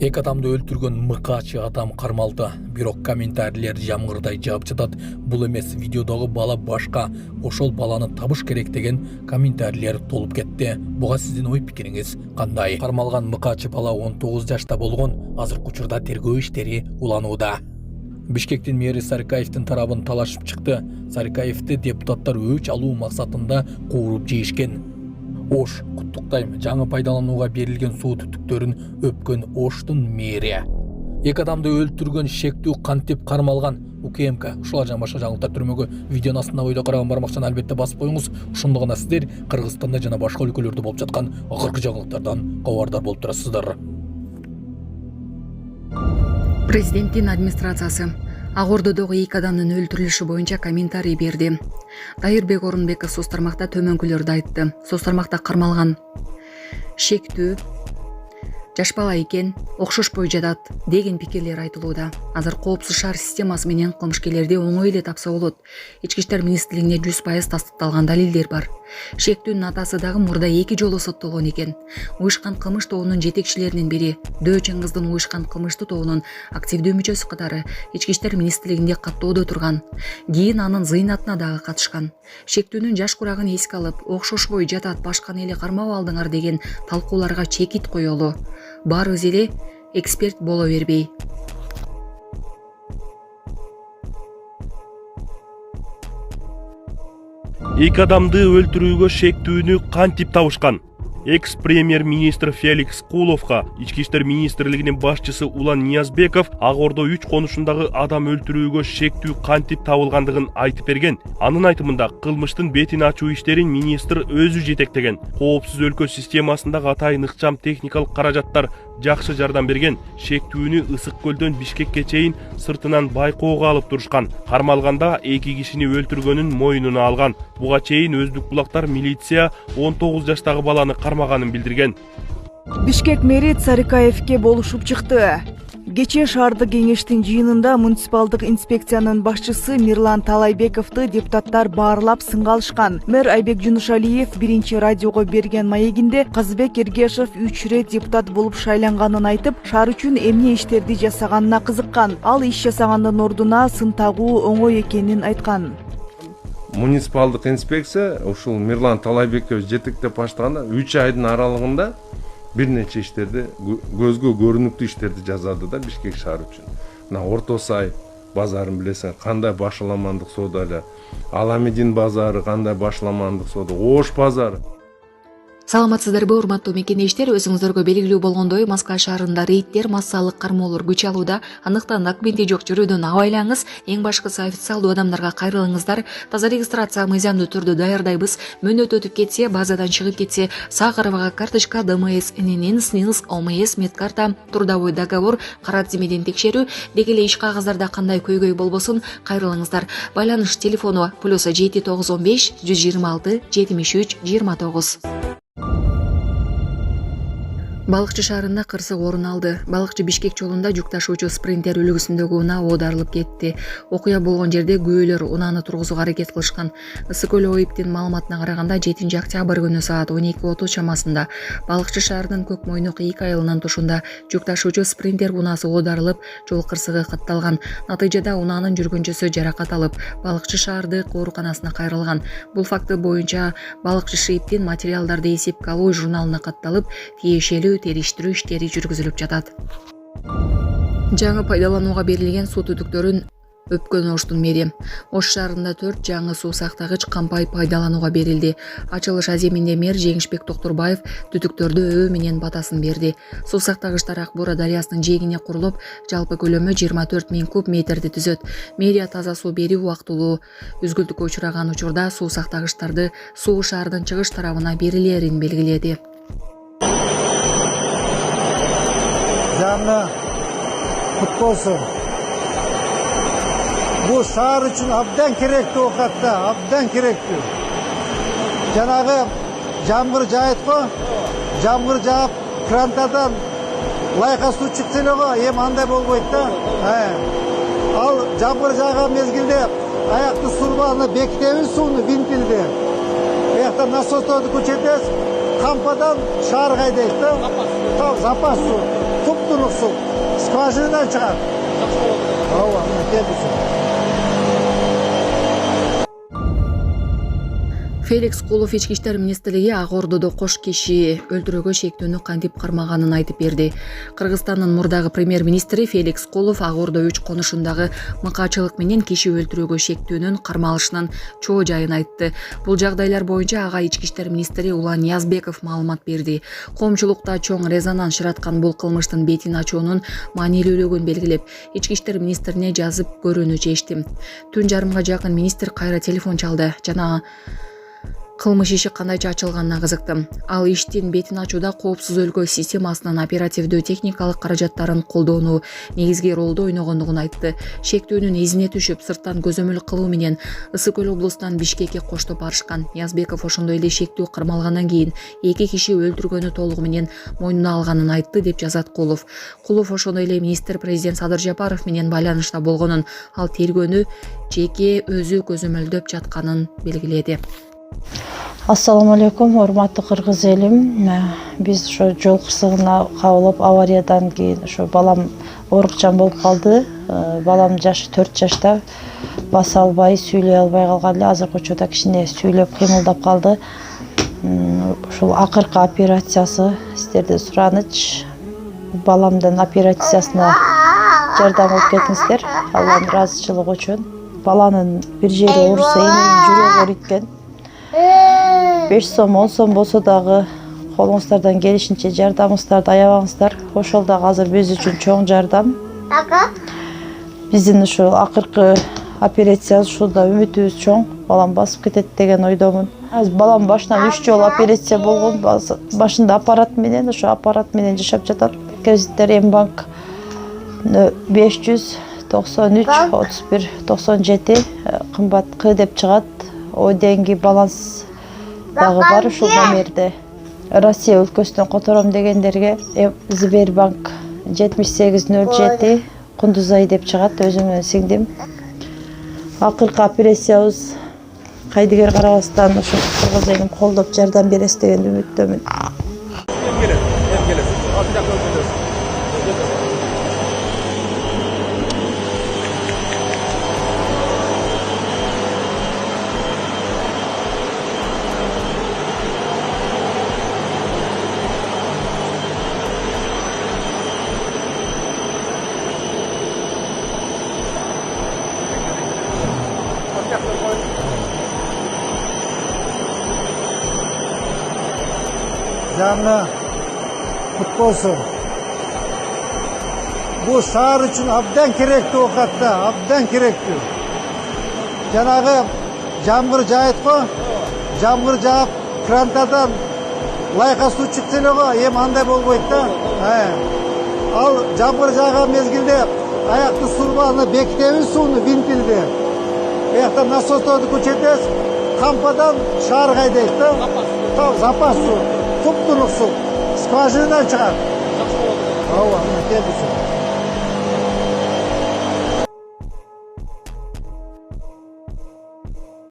Эки адамды өлтүргөн мыкаачы адам кармалды. Бирок комментарийлер жамгырдай жаап жатат. Бул эмес, видеодогу бала башка, ошол баланы табыш керек деген комментарийлер толуп кетти. Буга сиздин ой пикириңиз кандай? Кармалган мыкаачы бала 19 жашта болгон. Азыркы учурда тергөө иштери уланууда. Бишкектин мэри Сарыкаевдин тарабын талашып чыкты. Сарыкаевди депутаттар өч алуу максатында кууруп жейишкен. Ош, куттуктайм, жаңы пайдаланууга берилген суу түтүктөрүн өпкөн Оштун мэри. Эки адамды өлтүргөн шектүү кантип кармалган? УКМК. Ушулар жана башка жаңылыктар түрмөгө видеонун астына ойдо караган бармакчаны албетте басып коюңуз. Ошондо гана сиздер Кыргызстанда жана башка өлкөлөрдө болуп жаткан акыркы жаңылыктардан кабардар болуп турасыздар. Президенттин администрациясы Ак Ордодогу эки адамдын өлтүрүлүшү боюнча комментарий берди. Дайырбек Орунбеков соц тармакта төмөнкүлөрдү айтты. Соц тармакта кармалган шектүү жаш бала экен, окшошпой жатат деген пикирлер айтылууда. Азыр коопсуз шаар системасы менен кылмышкерлерди оңой эле тапса болот. Ички иштер министрлигине 100% тастыкталган далилдер бар. Шектүүнүн атасы дагы мурда 2 жолу соттолгон экен. Уюшкан кылмыш тобунун жетекчилеринин бири, Дөчөн кыздын уюшкан кылмыштуу тобунун активдүү мүчөсү катары ички иштер министрлигинде каттоодо турган. Кийин анын зыйнатына дагы катышкан. Шектүүнүн жаш курагын эске алып, окшошпой жатат, башканы эле кармап алдыңар деген талкууларга чекит коелу. Баарыбыз эле эксперт боло бербей. Эки адамды өлтүрүүгө шектүүнү кантип табышкан? Экс-премьер-министр Феликс Куловго ички иштер министрлигинин башчысы Улан Ниязбеков Ак Ордо 3 конушундагы адам өлтүрүүгө шектүү кантип табылгандыгын айтып берген. Анын айтымында кылмыштын бетин ачуу иштерин министр өзү жетектеген. Коопсуз өлкө системасындагы атайын ыкчам техникалык каражаттар жакшы жардам берген. Шектүүнү Ысык көлдөн Бишкекке чейин сыртынан байкоого алып турушкан. Кармалганда 2 кишини өлтүргөнүн мойнуна алган. Буга чейин Өздүк булактар милиция 19 жаштагы баланы кармаганын билдирген. Бишкек мэри Сарыкаевке болушуп чыкты. Кечээ шаардык кеңештин жыйынында муниципалдык инспекциянын башчысы Мирлан Талайбековду депутаттар баарлап сынга алышкан. Мэр Айбек Жунушалиев биринчи радиого берген маегинде Казбек Эргешев 3 ирет депутат болуп шайланганын айтып, шаар үчүн эмне иштерди жасаганына кызыккан. Ал иш жасагандын ордуна сын тагуу оңой экенин айткан. Муниципалдык инспекция ушул Мирлан Талайбеков жетектеп баштаганда 3 айдын аралыгында бир нече иштерди, көзгө көрүнүктүү иштерди жазады да Бишкек шаары үчүн. Мына Орто Сай базарын билесиң, кандай башаламандык соода эле, Аламедин базары кандай башаламандык соода, Ош базары. Саламатсыздарбы, урматтуу мекендештер, өзүңүздөргө белгилүү болгондой, Москва шаарында рейдтер, массалык кармоолор күч алууда. Андыктан документи жок жүрүүдөн абайлаңыз. Эң башкысы официалдуу адамдарга кайрылыңыздар. Таза регистрация мыйзамдуу түрдө даярдайбыз. Мөөнөт өтүп кетсе, базадан чыгып кетсе, Сахарова карточка, ДМС, ННН, СНИЛС, ОМС, медкарта, трудовой договор, кара тизмеден текшерүү, деги эле иш кагаздарда кандай көйгөй болбосун кайрылыңыздар. Байланыш телефону +7 915 126 73 29. Балыкчы шаарында кырсык орун алды. Балыкчы Бишкек жолунда жүк ташуучу спринтер үлгүсүндөгү унаа оодарылып кетти. Окуя болгон жерде күбөлөр унааны тургузууга аракет кылышкан. Ысык көл ОИБтин маалыматына караганда 7 октябрь күнү саат 12:30 чамасында Балыкчы шаарынын Көк Мойнук 2 айылынын тушунда жүк ташуучу спринтер унаасы оодарылып, жол кырсыгы катталган. Натыйжада унаанын жүргүнчүсү жаракат алып, Балыкчы шаардык ооруканасына кайрылган. Бул факты боюнча Балыкчы ШИИБтин материалдарды эсепке алуу журналына катталып, тиешелүү териштирүү иштери жүргүзүлүп жатат. Жаңы пайдаланууга берилген суу түтүктөрүн өпкөн Оштун мэри. Ош шаарында 4 жаңы суу сактагыч кампай пайдаланууга берилди. Ачылыш аземинде мэр Жеңишбек Токтурбаев түтүктөрдү өбүү менен батасын берди. Суу сактагычтар Ак Бура дарыясынын жээгине курулуп, жалпы көлөмү 24 000 куб метрди түзөт. Мэрия таза суу берүү убактылуу үзгүлтүккө учураган учурда суу сактагычтарды суу шаардын чыгыш тарабына берилерин белгиледи. Жаңы кут болсун. Бул шаар үчүн абдан керектүү окатта, абдан керектүү. Жанагы жамгыр жаайт го, жамгыр жаап крантадан лайка суу чыкса эле го, эми андай болбойт да. Ал жамгыр жааган мезгилде аякты сурбаны бекитебиз, сууну винтилди. Бияктан насосторду көчөтөбүз, кампадан шаарга айдайт да. Запас суу. туп-турук суу скважинадан чыгат. Ооба, мына келди суу. Феликс Кулов ички иштер министрлиги Ак Ордодо кош киши өлтүрүүгө шектүүнү кантип кармаганын айтып берди. Кыргызстандын мурдагы премьер-министри Феликс Кулов Ак Ордо 3 конушундагы мыкаачылык менен киши өлтүрүүгө шектүүнүн кармалышынын чоо жайын айтты. Бул жагдайлар боюнча ага ички иштер министри Улан Ниязбеков маалымат берди. Коомчулукта чоң резонанс жараткан бул кылмыштын бетин ачуунун маанилүүлүгүн белгилеп, ички иштер министрине жазып көрүүнү чечтим. Түн жарымга жакын министр кайра телефон чалды жана кылмыш иши кандайча ачылганына кызыктым. Ал иштин бетин ачууда коопсуз өлкө системасынын оперативдүү техникалык каражаттарын колдонуу негизги ролду ойногондугун айтты. Шектүүнүн изине түшүп, сырттан көзөмөл кылуу менен Ысык көл облусунан Бишкекке коштоп барышкан. Ниязбеков ошондой эле шектүү кармалгандан кийин 2 киши өлтүргөнү толугу менен мойнуна алганын айтты деп жазат Кулов. Кулов ошондой эле министр президент Садыр Жапаров менен байланышта болгонун, ал тергөөнү жеке өзү көзөмөлдөп жатканын белгиледи. Ассаламу алейкум, урматтуу кыргыз элим. Биз ошо жол кырсыгына кабылып, авариядан кийин ошо балам оорукчан болуп калды. Балам жашы 4 жашта, баса албай, сүйлөй албай калган эле. Азыркы учурда кичине сүйлөп, кыймылдап калды. Ушул акыркы операциясы сиздерден сураныч. Баламдын операциясына жардам алып келиңиздер. Алланын ыраазычылыгы үчүн. Баланын бир жери ооруса, эненин жүрөгү ооруйт. 5 сом, 10 сом болсо дагы колуңуздардан келишинче жардамыңыздарды аябаңыздар. Ошол дагы азыр биз үчүн чоң жардам. Биздин ушул акыркы операциябыз ушулда үмүтүбүз чоң. Балам басып кетет деген ойдомун. Азыр балам башынан 3 жолу операция болгон. Башында аппарат менен, ошо аппарат менен жашап жатат. Кредиттер Мбанк 593 31 97 кымбат К деп чыгат. О деньги баланс дагы бар ушул номерде. Россия өлкөсүнөн котором дегендерге Сбербанк 7807 Кундузай деп чыгат, өзүм менен сиңдим. Акыркы операциябыз кайдыгер карабастан ошо кыргыз элин колдоп жардам бересиз деген үмүттөмүн. Жаңы құт болсын. Бұл шаар үшін абдан керекті оқатта, абдан керекті. Жаңағы жамғыр жайыт қой, жамғыр жаап, крантадан лайқа су шықсылы ғой, андай болбойды да. Ал жамғыр жаған мезгілде аяқты сурбаны бекітеміз суыны винтилде. Аяқтан насостарды көчетес, кампадан шаар қайдайды да. Запас су. Туп-турук суу скважинадан чыгат. Ооба, мына келди суу.